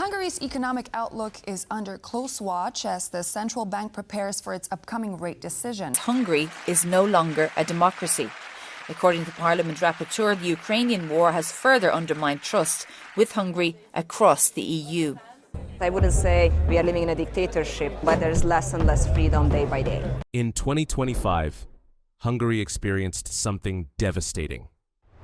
Hungary's economic outlook is under close watch as the central bank prepares for its upcoming rate decision. Hungary is no longer a democracy. According to Parliament rapporteur, the Ukrainian war has further undermined trust with Hungary across the EU. I wouldn't say we are living in a dictatorship, but there's less and less freedom day by day. In 2025, Hungary experienced something devastating.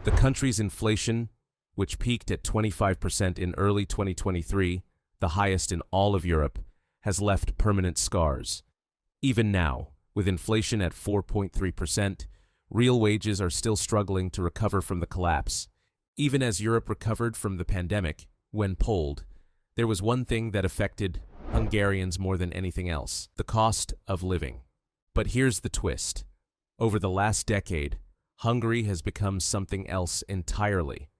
The country's inflation, which peaked at 25% in early 2023, the highest in all of Europe, has left permanent scars. Even now, with inflation at 4.3%, real wages are still struggling to recover from the collapse. Even as Europe recovered from the pandemic, when polled, there was one thing that affected Hungarians more than anything else: the cost of living. But here's the twist. Over the last decade, Hungary has become something else entirely.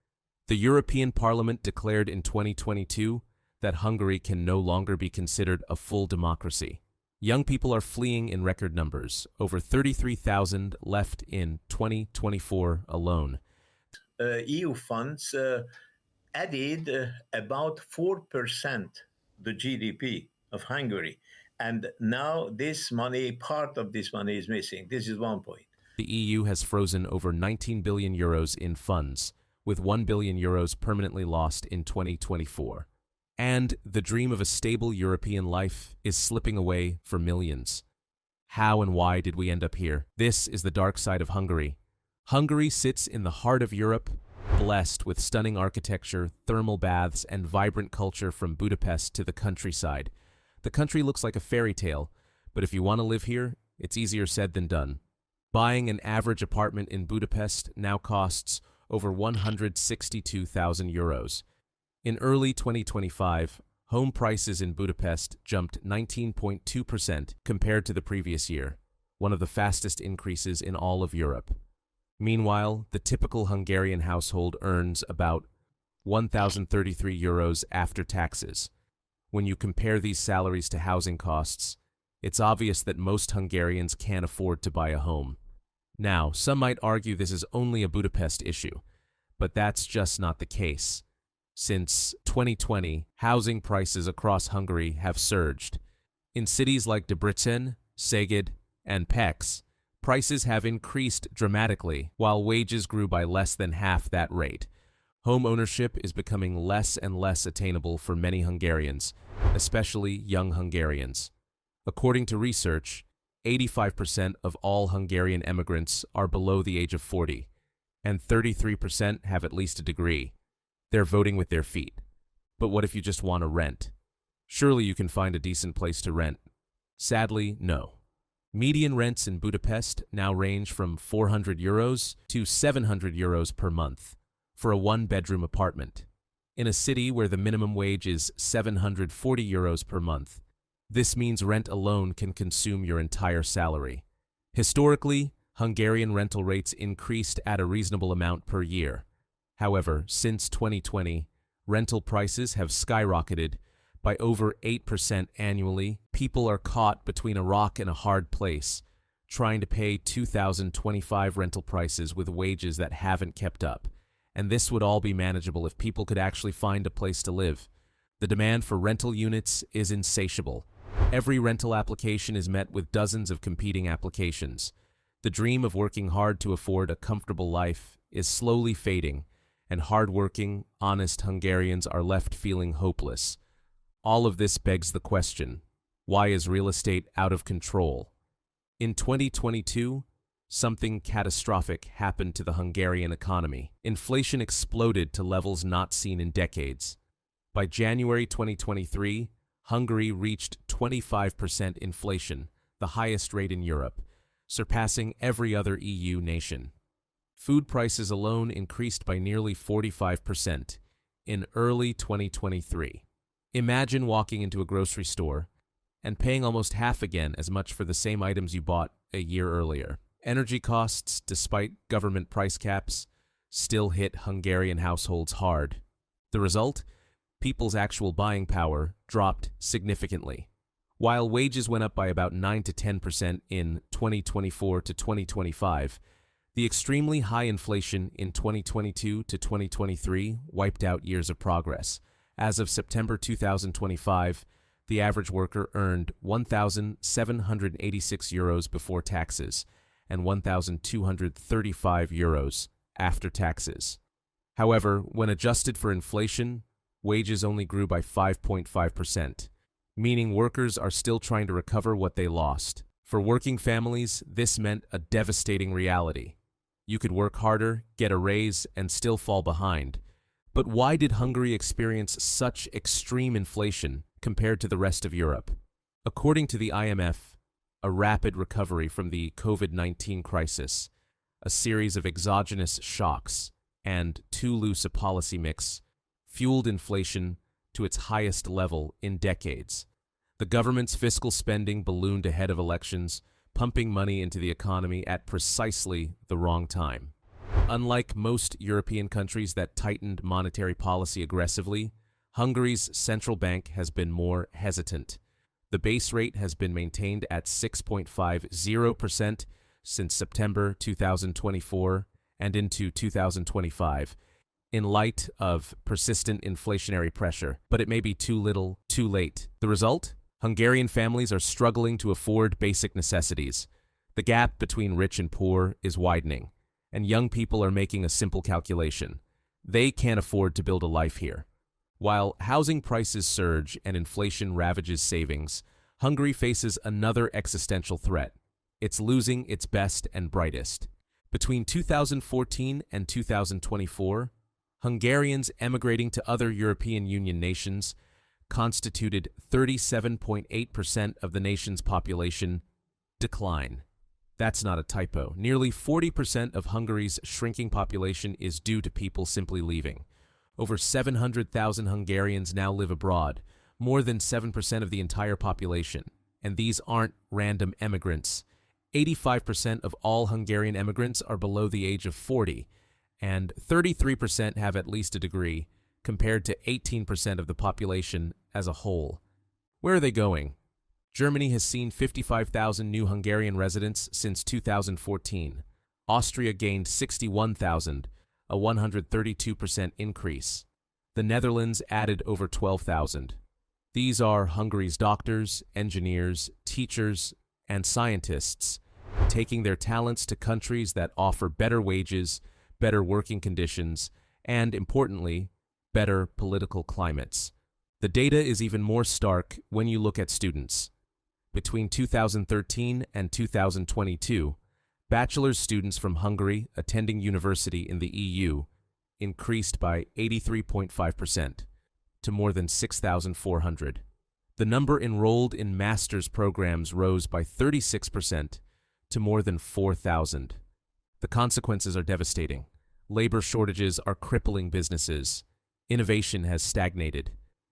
The European Parliament declared in 2022 that Hungary can no longer be considered a full democracy. Young people are fleeing in record numbers, over 33,000 left in 2024 alone. EU funds added about 4% the GDP of Hungary. And now this money, part of this money is missing. This is one point. The EU has frozen over 19 billion euros in funds, with 1 billion euros permanently lost in 2024. And the dream of a stable European life is slipping away for millions. How and why did we end up here? This is the dark side of Hungary. Hungary sits in the heart of Europe, blessed with stunning architecture, thermal baths, and vibrant culture from Budapest to the countryside. The country looks like a fairy tale, but if you want to live here, it's easier said than done. Buying an average apartment in Budapest now costs over 162,000 euros. In early 2025, home prices in Budapest jumped 19.2% compared to the previous year, one of the fastest increases in all of Europe. Meanwhile, the typical Hungarian household earns about 1,033 euros after taxes. When you compare these salaries to housing costs, it's obvious that most Hungarians can't afford to buy a home. Now, some might argue this is only a Budapest issue, but that's just not the case. Since 2020, housing prices across Hungary have surged. In cities like Debrecen, Szeged, and Pécs, prices have increased dramatically, while wages grew by less than half that rate. Home ownership is becoming less and less attainable for many Hungarians, especially young Hungarians. According to research, 85% of all Hungarian immigrants are below the age of 40, and 33% have at least a degree. They're voting with their feet. But what if you just want to rent? Surely you can find a decent place to rent. Sadly, no. Median rents in Budapest now range from 400 euros to 700 euros per month for a one-bedroom apartment. In a city where the minimum wage is 740 euros per month, this means rent alone can consume your entire salary. Historically, Hungarian rental rates increased at a reasonable amount per year. However, since 2020, rental prices have skyrocketed by over 8% annually. People are caught between a rock and a hard place, trying to pay 2025 rental prices with wages that haven't kept up. And this would all be manageable if people could actually find a place to live. The demand for rental units is insatiable. Every rental application is met with dozens of competing applications. The dream of working hard to afford a comfortable life is slowly fading, and hard-working, honest Hungarians are left feeling hopeless. All of this begs the question, why is real estate out of control? In 2022, something catastrophic happened to the Hungarian economy. Inflation exploded to levels not seen in decades. By January 2023, Hungary reached 25% inflation, the highest rate in Europe, surpassing every other EU nation. Food prices alone increased by nearly 45% in early 2023. Imagine walking into a grocery store and paying almost half again as much for the same items you bought a year earlier. Energy costs, despite government price caps, still hit Hungarian households hard. The result? People's actual buying power dropped significantly. While wages went up by about 9 to 10% in 2024 to 2025, the extremely high inflation in 2022 to 2023 wiped out years of progress, As of September 2025, the average worker earned €1,786 before taxes and €1,235 after taxes. However, when adjusted for inflation, wages only grew by 5.5%, meaning workers are still trying to recover what they lost. For working families, this meant a devastating reality. You could work harder, get a raise, and still fall behind. But why did Hungary experience such extreme inflation compared to the rest of Europe? According to the IMF, a rapid recovery from the COVID-19 crisis, a series of exogenous shocks, and too loose a policy mix fueled inflation to its highest level in decades. The government's fiscal spending ballooned ahead of elections, pumping money into the economy at precisely the wrong time. Unlike most European countries that tightened monetary policy aggressively, Hungary's central bank has been more hesitant. The base rate has been maintained at 6.50% since September 2024 and into 2025, in light of persistent inflationary pressure, but it may be too little, too late. The result? Hungarian families are struggling to afford basic necessities. The gap between rich and poor is widening, and young people are making a simple calculation. They can't afford to build a life here. While housing prices surge and inflation ravages savings, Hungary faces another existential threat. It's losing its best and brightest. Between 2014 and 2024, Hungarians emigrating to other European Union nations constituted 37.8% of the nation's population. Decline. That's not a typo. Nearly 40% of Hungary's shrinking population is due to people simply leaving. Over 700,000 Hungarians now live abroad, more than 7% of the entire population. And these aren't random emigrants. 85% of all Hungarian emigrants are below the age of 40, and 33% have at least a degree, compared to 18% of the population as a whole. Where are they going? Germany has seen 55,000 new Hungarian residents since 2014. Austria gained 61,000, a 132% increase. The Netherlands added over 12,000. These are Hungary's doctors, engineers, teachers, and scientists, taking their talents to countries that offer better wages, better working conditions, and, importantly, better political climates. The data is even more stark when you look at students. Between 2013 and 2022, bachelor's students from Hungary attending university in the EU increased by 83.5% to more than 6,400. The number enrolled in master's programs rose by 36% to more than 4,000. The consequences are devastating. Labor shortages are crippling businesses. Innovation has stagnated,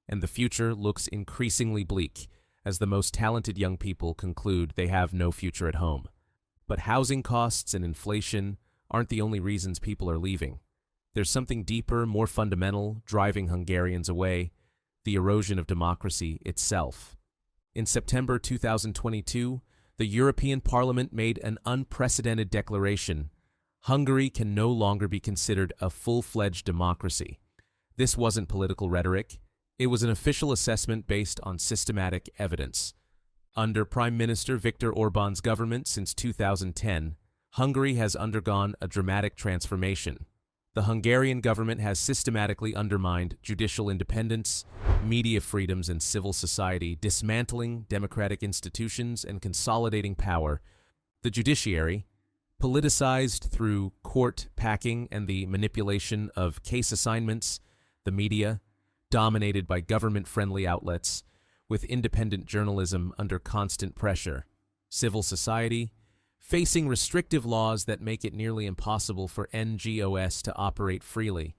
and the future looks increasingly bleak as the most talented young people conclude they have no future at home. But housing costs and inflation aren't the only reasons people are leaving. There's something deeper, more fundamental, driving Hungarians away: the erosion of democracy itself. In September 2022, the European Parliament made an unprecedented declaration: Hungary can no longer be considered a full-fledged democracy. This wasn't political rhetoric. It was an official assessment based on systematic evidence. Under Prime Minister Viktor Orbán's government since 2010, Hungary has undergone a dramatic transformation. The Hungarian government has systematically undermined judicial independence, media freedoms, and civil society, dismantling democratic institutions and consolidating power. The judiciary, politicized through court packing and the manipulation of case assignments; the media, dominated by government-friendly outlets, with independent journalism under constant pressure; civil society, facing restrictive laws that make it nearly impossible for NGOs to operate freely.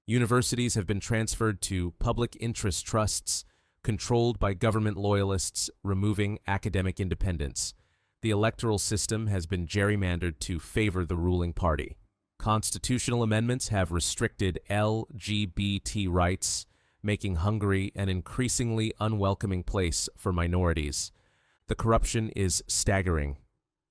Universities have been transferred to public interest trusts, controlled by government loyalists, removing academic independence. The electoral system has been gerrymandered to favor the ruling party. Constitutional amendments have restricted LGBT rights, making Hungary an increasingly unwelcoming place for minorities. The corruption is staggering.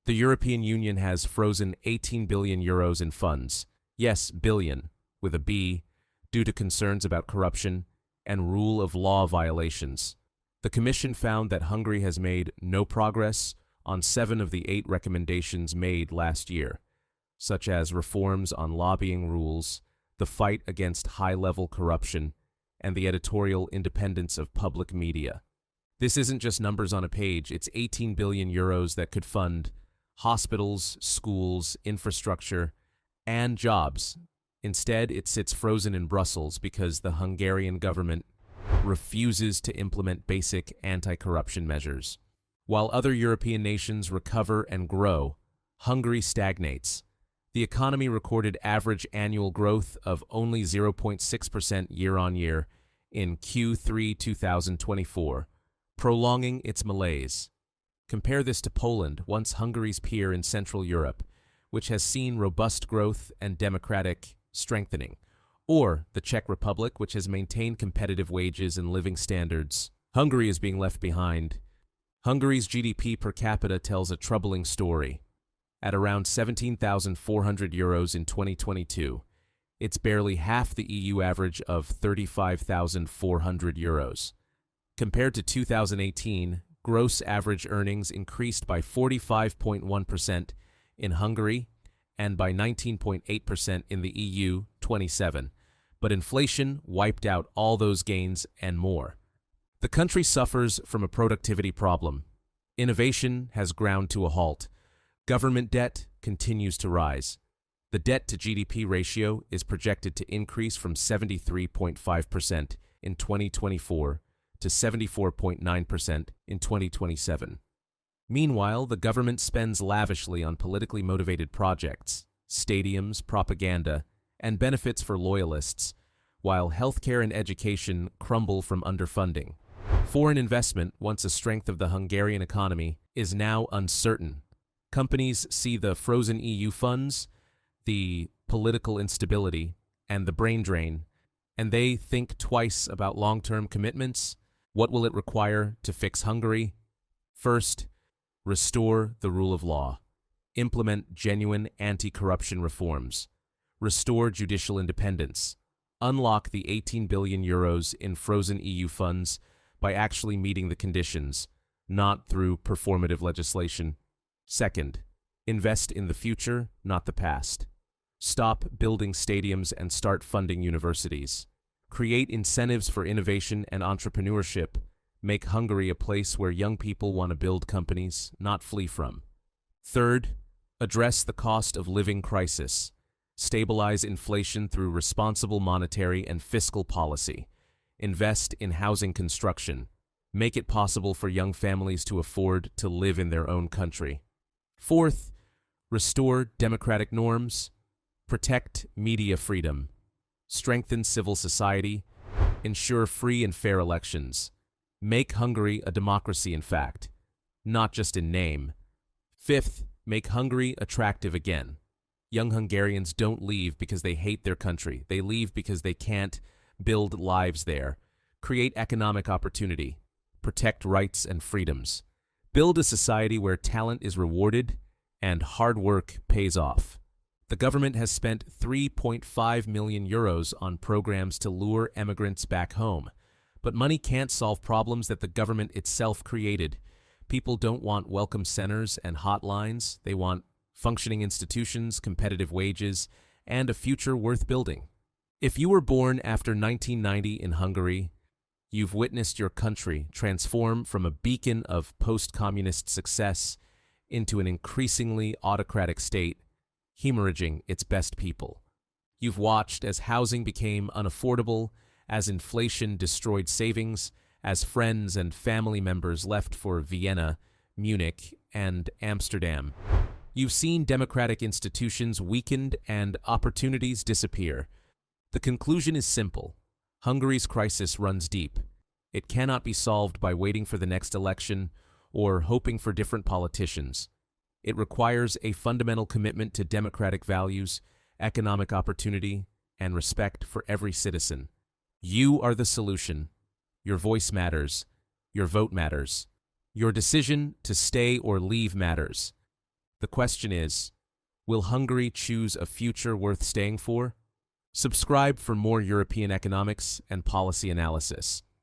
The European Union has frozen €18 billion in funds. Yes, billion, with a B, due to concerns about corruption and rule of law violations. The Commission found that Hungary has made no progress on 7 of the 8 recommendations made last year, such as reforms on lobbying rules, the fight against high-level corruption, and the editorial independence of public media. This isn't just numbers on a page, it's 18 billion euros that could fund hospitals, schools, infrastructure, and jobs. Instead, it sits frozen in Brussels because the Hungarian government refuses to implement basic anti-corruption measures. While other European nations recover and grow, Hungary stagnates. The economy recorded average annual growth of only 0.6% year-on-year in Q3 2024, prolonging its malaise. Compare this to Poland, once Hungary's peer in Central Europe, which has seen robust growth and democratic strengthening, or the Czech Republic, which has maintained competitive wages and living standards. Hungary is being left behind. Hungary's GDP per capita tells a troubling story. At around 17,400 euros in 2022, it's barely half the EU average of 35,400 euros. Compared to 2018, gross average earnings increased by 45.1% in Hungary and by 19.8% in the EU 27, but inflation wiped out all those gains and more. The country suffers from a productivity problem. Innovation has ground to a halt. Government debt continues to rise. The debt-to-GDP ratio is projected to increase from 73.5% in 2024 to 74.9% in 2027. Meanwhile, the government spends lavishly on politically motivated projects, stadiums, propaganda, and benefits for loyalists, while healthcare and education crumble from underfunding. Foreign investment, once a strength of the Hungarian economy, is now uncertain. Companies see the frozen EU funds, the political instability, and the brain drain, and they think twice about long-term commitments. What will it require to fix Hungary? First, restore the rule of law. Implement genuine anti-corruption reforms. Restore judicial independence. Unlock the 18 billion euros in frozen EU funds by actually meeting the conditions, not through performative legislation. Second, invest in the future, not the past. Stop building stadiums and start funding universities. Create incentives for innovation and entrepreneurship. Make Hungary a place where young people want to build companies, not flee from. Third, address the cost of living crisis. Stabilize inflation through responsible monetary and fiscal policy. Invest in housing construction. Make it possible for young families to afford to live in their own country. Fourth, restore democratic norms. Protect media freedom. Strengthen civil society. Ensure free and fair elections. Make Hungary a democracy in fact, not just in name. Fifth, make Hungary attractive again. Young Hungarians don't leave because they hate their country. They leave because they can't build lives there. Create economic opportunity. Protect rights and freedoms. Build a society where talent is rewarded and hard work pays off. The government has spent 3.5 million euros on programs to lure immigrants back home. But money can't solve problems that the government itself created. People don't want welcome centers and hotlines. They want functioning institutions, competitive wages, and a future worth building. If you were born after 1990 in Hungary, you've witnessed your country transform from a beacon of post-communist success into an increasingly autocratic state, hemorrhaging its best people. You've watched as housing became unaffordable, as inflation destroyed savings, as friends and family members left for Vienna, Munich, and Amsterdam. You've seen democratic institutions weakened and opportunities disappear. The conclusion is simple. Hungary's crisis runs deep. It cannot be solved by waiting for the next election or hoping for different politicians. It requires a fundamental commitment to democratic values, economic opportunity, and respect for every citizen. You are the solution. Your voice matters. Your vote matters. Your decision to stay or leave matters. The question is, will Hungary choose a future worth staying for, Subscribe for more European economics and policy analysis.